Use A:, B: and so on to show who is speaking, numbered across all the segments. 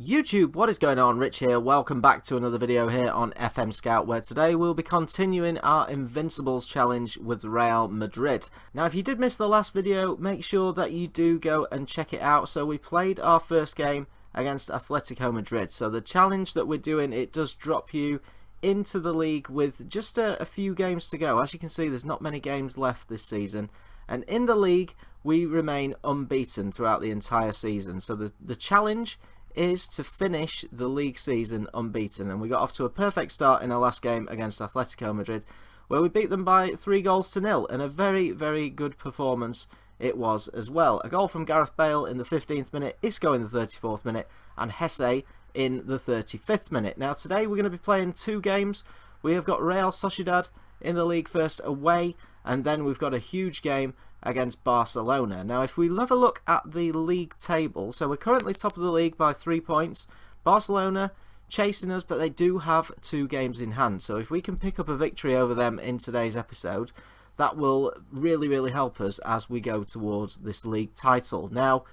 A: YouTube, what is going on? Rich here. Welcome back to another video here on FM Scout, where today we'll be continuing our Invincibles challenge with Real Madrid. Now, if you did miss the last video, make sure that you do go and check it out. So we played our first game against Atletico Madrid. So the challenge that we're doing, it does drop you into the league with just a few games to go. As you can see, there's not many games left this season. And in the league, we remain unbeaten throughout the entire season. So the challenge is to finish the league season unbeaten, and we got off to a perfect start in our last game against Atletico Madrid, where we beat them by 3-0, and a very, very good performance it was as well. A goal from Gareth Bale in the 15th minute, Isco in the 34th minute, and Hesse in the 35th minute. Now today we're going to be playing two games. We have got Real Sociedad in the league first away, and then we've got a huge game against Barcelona. Now if we have a look at the league table, so we're currently top of the league by 3 points. Barcelona chasing us, but they do have 2 games in hand, so if we can pick up a victory over them in today's episode, that will really help us as we go towards this league title. Now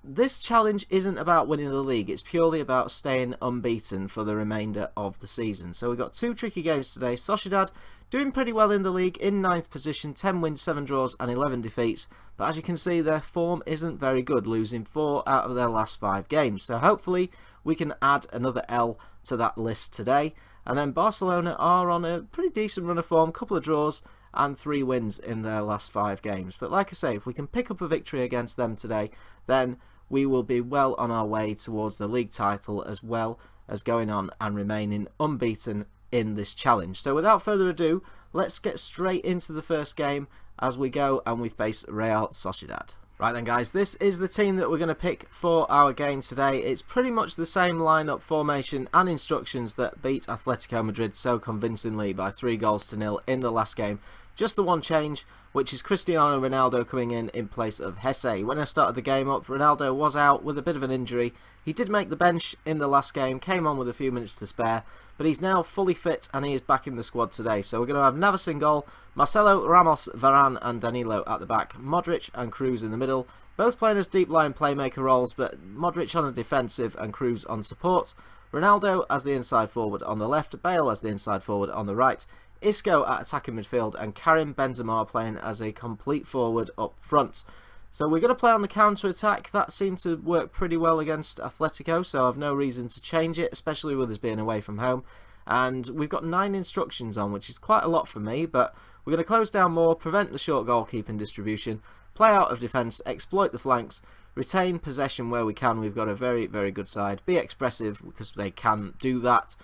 A: this challenge isn't about winning the league, it's purely about staying unbeaten for the remainder of the season. So we've got 2 tricky games today. Sociedad doing pretty well in the league, in 9th position, 10 wins, 7 draws and 11 defeats, but as you can see their form isn't very good, losing 4 out of their last 5 games. So hopefully we can add another L to that list today. And then Barcelona are on a pretty decent run of form, couple of draws and 3 wins in their last 5 games. But like I say, if we can pick up a victory against them today, then we will be well on our way towards the league title, as well as going on and remaining unbeaten in this challenge. So without further ado, let's get straight into the first game as we go and we face Real Sociedad. Right then guys, this is the team that we're going to pick for our game today. It's pretty much the same lineup, formation and instructions that beat Atletico Madrid so convincingly by 3-0 in the last game. Just the one change, which is Cristiano Ronaldo coming in place of Hesse. When I started the game up, Ronaldo was out with a bit of an injury. He did make the bench in the last game, came on with a few minutes to spare, but he's now fully fit and he is back in the squad today. So we're going to have Navas in goal, Marcelo, Ramos, Varane and Danilo at the back, Modric and Kroos in the middle, both playing as deep line playmaker roles, but Modric on a defensive and Kroos on support, Ronaldo as the inside forward on the left, Bale as the inside forward on the right, Isco at attacking midfield and Karim Benzema playing as a complete forward up front. So we're going to play on the counter-attack. That seemed to work pretty well against Atletico, so I've no reason to change it, especially with us being away from home. And we've got 9 instructions on, which is quite a lot for me, but we're going to close down more, prevent the short goalkeeping distribution, play out of defence, exploit the flanks, retain possession where we can. We've got a very good side. Be expressive because they can do that.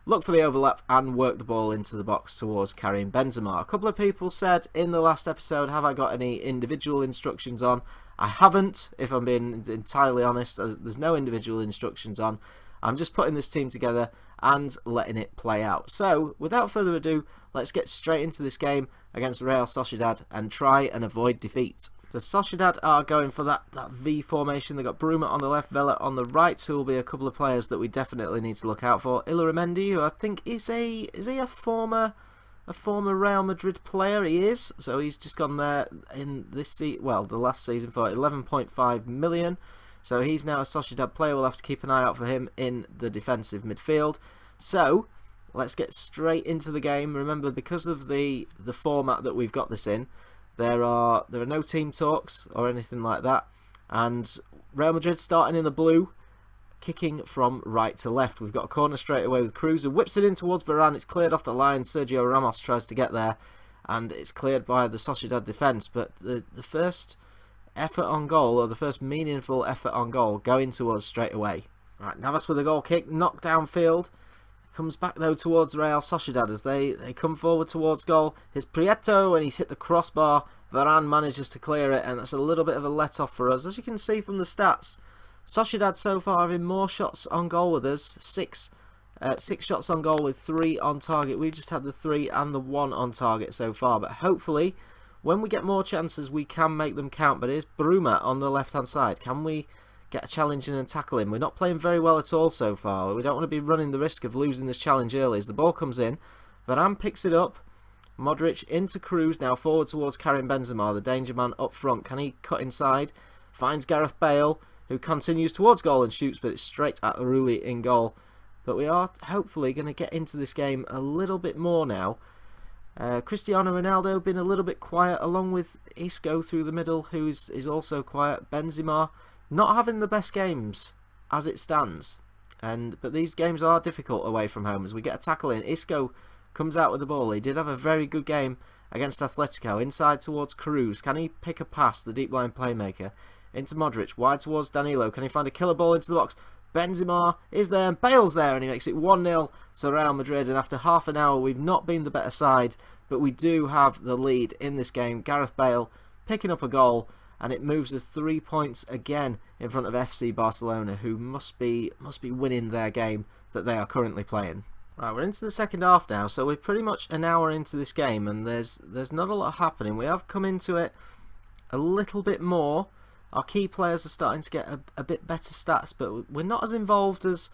A: Look for the overlap and work the ball into the box towards Karim Benzema. A couple of people said in the last episode, have I got any individual instructions on? I haven't, if I'm being entirely honest. There's no individual instructions on. I'm just putting this team together and letting it play out. So, without further ado, let's get straight into this game against Real Sociedad and try and avoid defeat. So Sociedad are going for that V formation. They've got Bruma on the left, Vela on the right, who will be a couple of players that we definitely need to look out for. Illarramendi, who I think is he a former Real Madrid player? He is. So he's just gone there in this the last season for 11.5 million. So he's now a Sociedad player. We'll have to keep an eye out for him in the defensive midfield. So let's get straight into the game. Remember, because of the format that we've got this in, there are no team talks or anything like that, and Real Madrid starting in the blue, kicking from right to left. We've got a corner straight away with Kroos, who whips it in towards Varane. It's cleared off the line. Sergio Ramos tries to get there, and it's cleared by the Sociedad defence. But the first effort on goal, or the first meaningful effort on goal, going to us straight away. Right, Navas with a goal kick, knocked downfield. Comes back though towards Real Sociedad as they come forward towards goal. Here's Prieto and he's hit the crossbar. Varane manages to clear it, and that's a little bit of a let-off for us. As you can see from the stats, Sociedad so far having more shots on goal with us. 6 shots on goal with 3 on target. We've just had the 3 and the 1 on target so far, but hopefully when we get more chances we can make them count. But here's Bruma on the left hand side. Can we get a challenge in and tackle him? We're not playing very well at all so far. We don't want to be running the risk of losing this challenge early. As the ball comes in, Varane picks it up. Modric into Kroos, now forward towards Karim Benzema, the danger man up front. Can he cut inside? Finds Gareth Bale, who continues towards goal and shoots, but it's straight at Aruli in goal. But we are hopefully going to get into this game a little bit more now. Cristiano Ronaldo been a little bit quiet, along with Isco through the middle, who is also quiet. Benzema not having the best games as it stands, but these games are difficult away from home as we get a tackle in. Isco comes out with the ball. He did have a very good game against Atletico. Inside towards Cruz. Can he pick a pass? The deep line playmaker into Modric. Wide towards Danilo. Can he find a killer ball into the box? Benzema is there and Bale's there, and he makes it 1-0 to Real Madrid. And after half an hour, we've not been the better side, but we do have the lead in this game. Gareth Bale picking up a goal, and it moves us 3 points again in front of FC Barcelona, who must be winning their game that they are currently playing. Right, we're into the second half now, so we're pretty much an hour into this game, and there's not a lot happening. We have come into it a little bit more. Our key players are starting to get a bit better stats, but we're not as involved as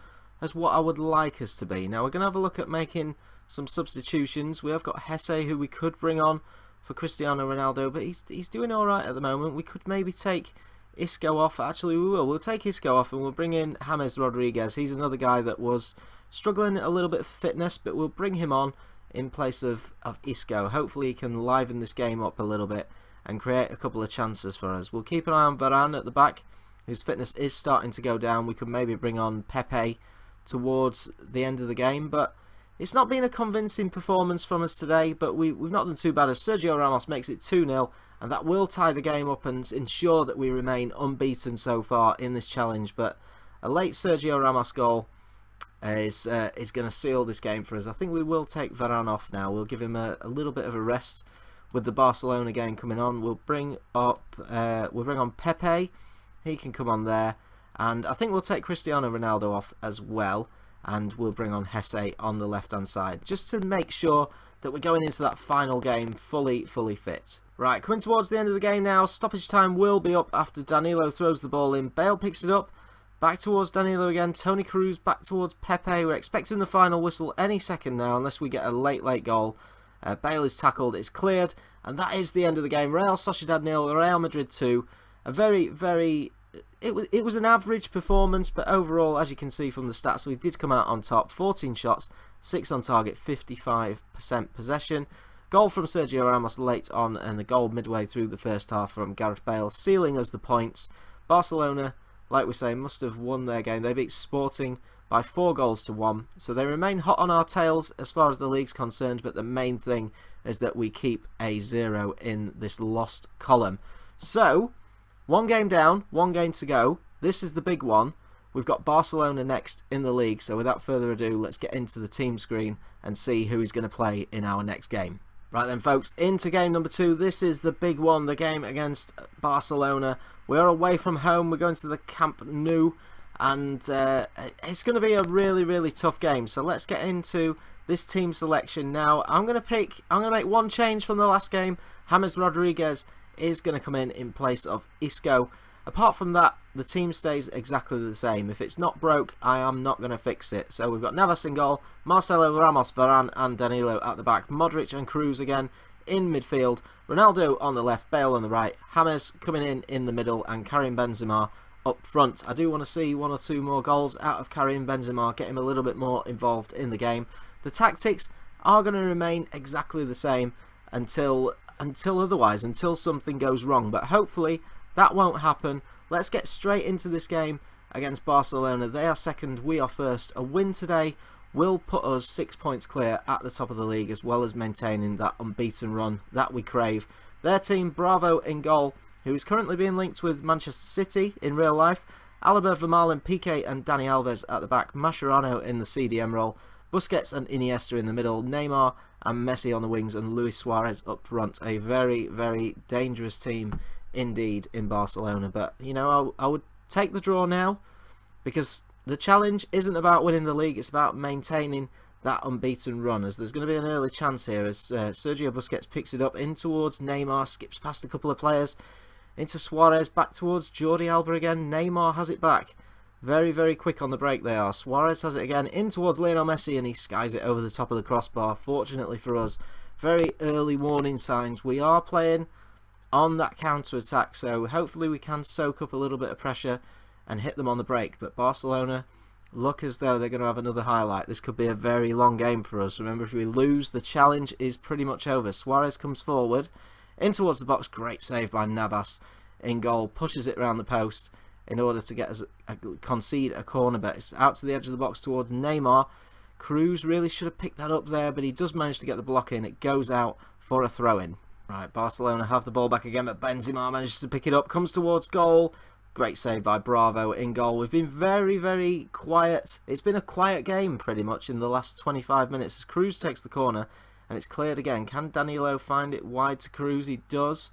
A: what I would like us to be. Now we're going to have a look at making some substitutions. We have got Hesse, who we could bring on for Cristiano Ronaldo, but he's doing alright at the moment. We could maybe take Isco off. Actually, we will. We'll take Isco off and we'll bring in James Rodriguez. He's another guy that was struggling a little bit for fitness, but we'll bring him on in place of Isco. Hopefully he can liven this game up a little bit and create a couple of chances for us. We'll keep an eye on Varane at the back, whose fitness is starting to go down. We could maybe bring on Pepe towards the end of the game, but it's not been a convincing performance from us today, but we've not done too bad as Sergio Ramos makes it 2-0, and that will tie the game up and ensure that we remain unbeaten so far in this challenge. But a late Sergio Ramos goal is going to seal this game for us. I think we will take Varane off now. We'll give him a little bit of a rest with the Barcelona game coming on. We'll bring on Pepe. He can come on there, and I think we'll take Cristiano Ronaldo off as well, and we'll bring on Hesse on the left hand side just to make sure that we're going into that final game fully fit. Right, coming towards the end of the game now. Stoppage time will be up after Danilo throws the ball in. Bale picks it up. Back towards Danilo again. Toni Kroos back towards Pepe. We're expecting the final whistle any second now, unless we get a late goal. Bale is tackled, it's cleared, and that is the end of the game. Real Sociedad 0, Real Madrid 2. A very... It was an average performance, but overall, as you can see from the stats, we did come out on top. 14 shots, 6 on target, 55% possession. Goal from Sergio Ramos late on, and a goal midway through the first half from Gareth Bale, sealing us the points. Barcelona, like we say, must have won their game. They beat Sporting by 4-1, so they remain hot on our tails as far as the league's concerned, but the main thing is that we keep a 0 in this lost column. So, 1 game down, 1 game to go. This is the big one. We've got Barcelona next in the league, so without further ado, let's get into the team screen and see who is going to play in our next game. Right then, folks, into game number 2. This is the big one, the game against Barcelona. We are away from home. We're going to the Camp Nou, and it's going to be a really tough game. So let's get into this team selection now. I'm going to make one change from the last game. James Rodriguez is going to come in place of Isco. Apart from that, the team stays exactly the same. If it's not broke, I am not going to fix it. So we've got Navas in goal, Marcelo, Ramos, Varane and Danilo at the back. Modric and Kroos again in midfield. Ronaldo on the left, Bale on the right. James coming in the middle, and Karim Benzema up front. I do want to see 1 or 2 more goals out of Karim Benzema, get him a little bit more involved in the game. The tactics are going to remain exactly the same until something goes wrong, but hopefully that won't happen. Let's get straight into this game against Barcelona. They are second, we are first. A win today will put us 6 points clear at the top of the league, as well as maintaining that unbeaten run that we crave. Their team, Bravo in goal, who is currently being linked with Manchester City in real life. Alaba, Vermaelen, Piqué and Dani Alves at the back. Mascherano in the CDM role. Busquets and Iniesta in the middle. Neymar and Messi on the wings, and Luis Suarez up front. A very dangerous team indeed in Barcelona, but you know, I would take the draw now, because the challenge isn't about winning the league, it's about maintaining that unbeaten run, as there's going to be an early chance here as Sergio Busquets picks it up in towards Neymar, skips past a couple of players into Suarez, back towards Jordi Alba again. Neymar has it back, very quick on the break they are. Suarez has it again in towards Lionel Messi, and he skies it over the top of the crossbar. Fortunately for us, very early warning signs. We are playing on that counter attack, so hopefully we can soak up a little bit of pressure and hit them on the break. But Barcelona look as though they're going to have another highlight. This could be a very long game for us. Remember, if we lose, the challenge is pretty much over. Suarez comes forward in towards the box. Great save by Navas in goal. Pushes it around the post in order to get us concede a corner, but it's out to the edge of the box towards Neymar. Cruz really should have picked that up there, but he does manage to get the block in. It goes out for a throw-in. Right, Barcelona have the ball back again, but Benzema manages to pick it up, comes towards goal. Great save by Bravo in goal. We've been very, very quiet. It's been a quiet game pretty much in the last 25 minutes as Cruz takes the corner and it's cleared again. Can Danilo find it wide to Cruz? He does.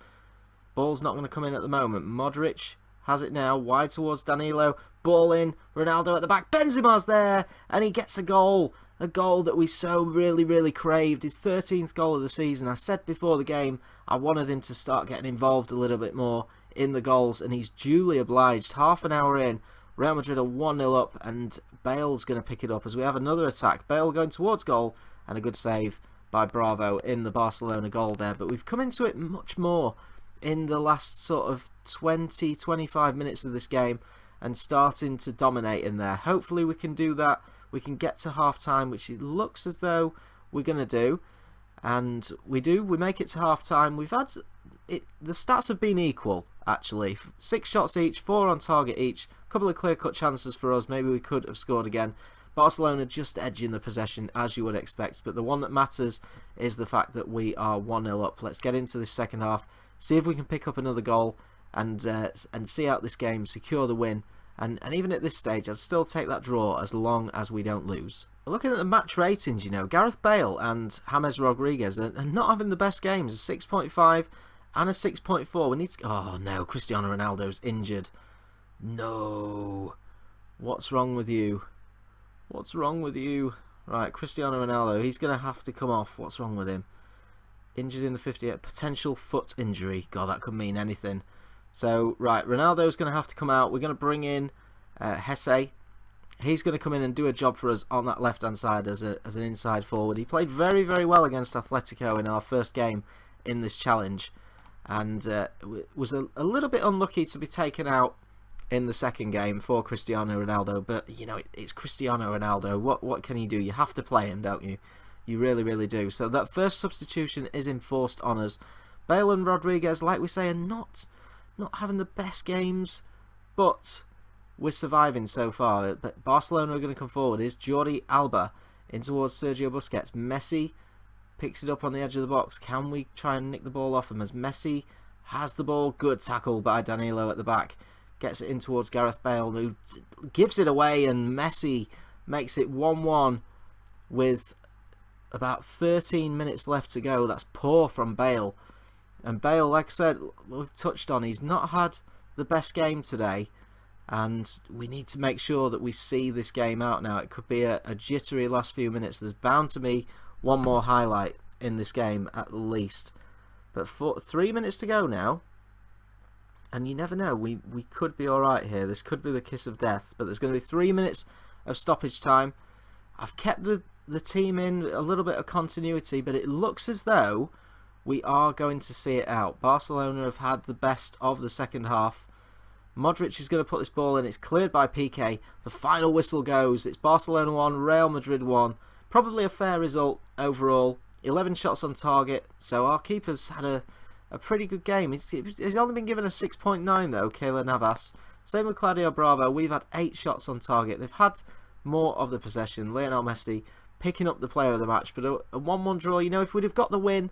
A: Ball's not going to come in at the moment. Modric has it now, wide towards Danilo. Ball in, Ronaldo at the back. Benzema's there and he gets a goal. A goal that we so really, really craved. His 13th goal of the season. I said before the game I wanted him to start getting involved a little bit more in the goals, and he's duly obliged. Half an hour in, Real Madrid are 1-0 up, and Bale's going to pick it up as we have another attack. Bale going towards goal, and a good save by Bravo in the Barcelona goal there. But we've come into it much more in the last sort of 20-25 minutes of this game and starting to dominate in there. Hopefully we can do that. We can get to half-time, which it looks as though we're going to do. And we do. We make it to half-time. We've had it. The stats have been equal, actually. 6 shots each, 4 on target each. A couple of clear-cut chances for us. Maybe we could have scored again. Barcelona just edging the possession, as you would expect. But the one that matters is the fact that we are 1-0 up. Let's get into this second half. See if we can pick up another goal and see out this game, secure the win. And even at this stage, I'd still take that draw as long as we don't lose. Looking at the match ratings, you know, Gareth Bale and James Rodriguez are not having the best games. A 6.5 and a 6.4. We need to... Oh, no. Cristiano Ronaldo's injured. No. What's wrong with you? What's wrong with you? Right, Cristiano Ronaldo. He's going to have to come off. What's wrong with him? Injured in the 58th. Potential foot injury. God, that could mean anything. So, right, Ronaldo's going to have to come out. We're going to bring in Hesse. He's going to come in and do a job for us on that left-hand side as an inside forward. He played very, very well against Atletico in our first game in this challenge. And was a little bit unlucky to be taken out in the second game for Cristiano Ronaldo. But, you know, it's Cristiano Ronaldo. What can you do? You have to play him, don't you? You really, really do. So that first substitution is enforced on us. Bale and Rodriguez, like we say, are not having the best games, but we're surviving so far. But Barcelona are going to come forward. Is Jordi Alba in towards Sergio Busquets. Messi picks it up on the edge of the box. Can we try and nick the ball off him as Messi has the ball? Good tackle by Danilo at the back. Gets it in towards Gareth Bale, who gives it away, and Messi makes it 1-1 with about 13 minutes left to go. That's poor from Bale. And Bale, like I said, we've touched on, he's not had the best game today. And we need to make sure that we see this game out now. It could be a jittery last few minutes. There's bound to be one more highlight in this game at least. But 3 minutes to go now. And you never know. We could be alright here. This could be the kiss of death. But there's going to be 3 minutes of stoppage time. I've kept the team in a little bit of continuity. But it looks as though we are going to see it out. Barcelona have had the best of the second half. Modric is going to put this ball in. It's cleared by Piqué. The final whistle goes. It's Barcelona 1, Real Madrid 1. Probably a fair result overall. 11 shots on target. So our keeper's had a pretty good game. He's only been given a 6.9 though, Keylor Navas. Same with Claudio Bravo. We've had 8 shots on target. They've had more of the possession. Lionel Messi picking up the player of the match. But a 1-1 draw, you know, if we'd have got the win,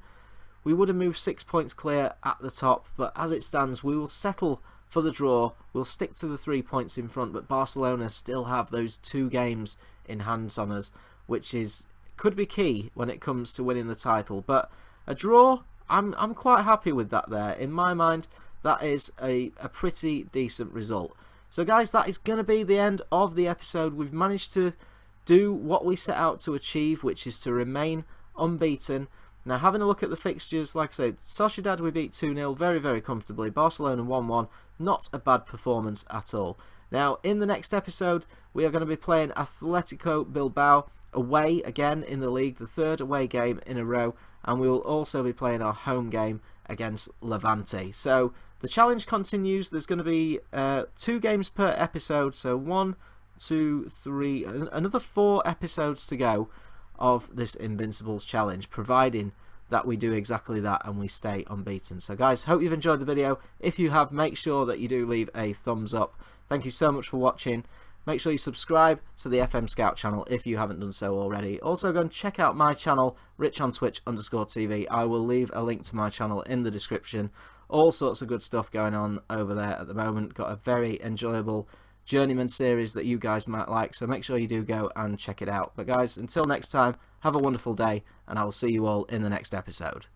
A: we would have moved 6 points clear at the top. But as it stands, we will settle for the draw. We'll stick to the 3 points in front. But Barcelona still have those 2 games in hands on us, which could be key when it comes to winning the title. But a draw, I'm quite happy with that there. In my mind, that is a pretty decent result. So guys, that is going to be the end of the episode. We've managed to do what we set out to achieve, which is to remain unbeaten. Now, having a look at the fixtures, like I said, Sociedad we beat 2-0 very, very comfortably. Barcelona 1-1, not a bad performance at all. Now, in the next episode, we are going to be playing Atletico Bilbao away again in the league, the 3rd away game in a row, and we will also be playing our home game against Levante. So the challenge continues. There's going to be 2 games per episode, so 1, 2, 3, another 4 episodes to go of this Invincibles challenge, providing that we do exactly that and we stay unbeaten. So guys, hope you've enjoyed the video. If you have, make sure that you do leave a thumbs up. Thank you so much for watching. Make sure you subscribe to the FM Scout channel if you haven't done so already. Also go and check out my channel, RichOnTwitch_TV. I will leave a link to my channel in the description. All sorts of good stuff going on over there at the moment. Got a very enjoyable Journeyman series that you guys might like, so make sure you do go and check it out. But guys, until next time, have a wonderful day, and I will see you all in the next episode.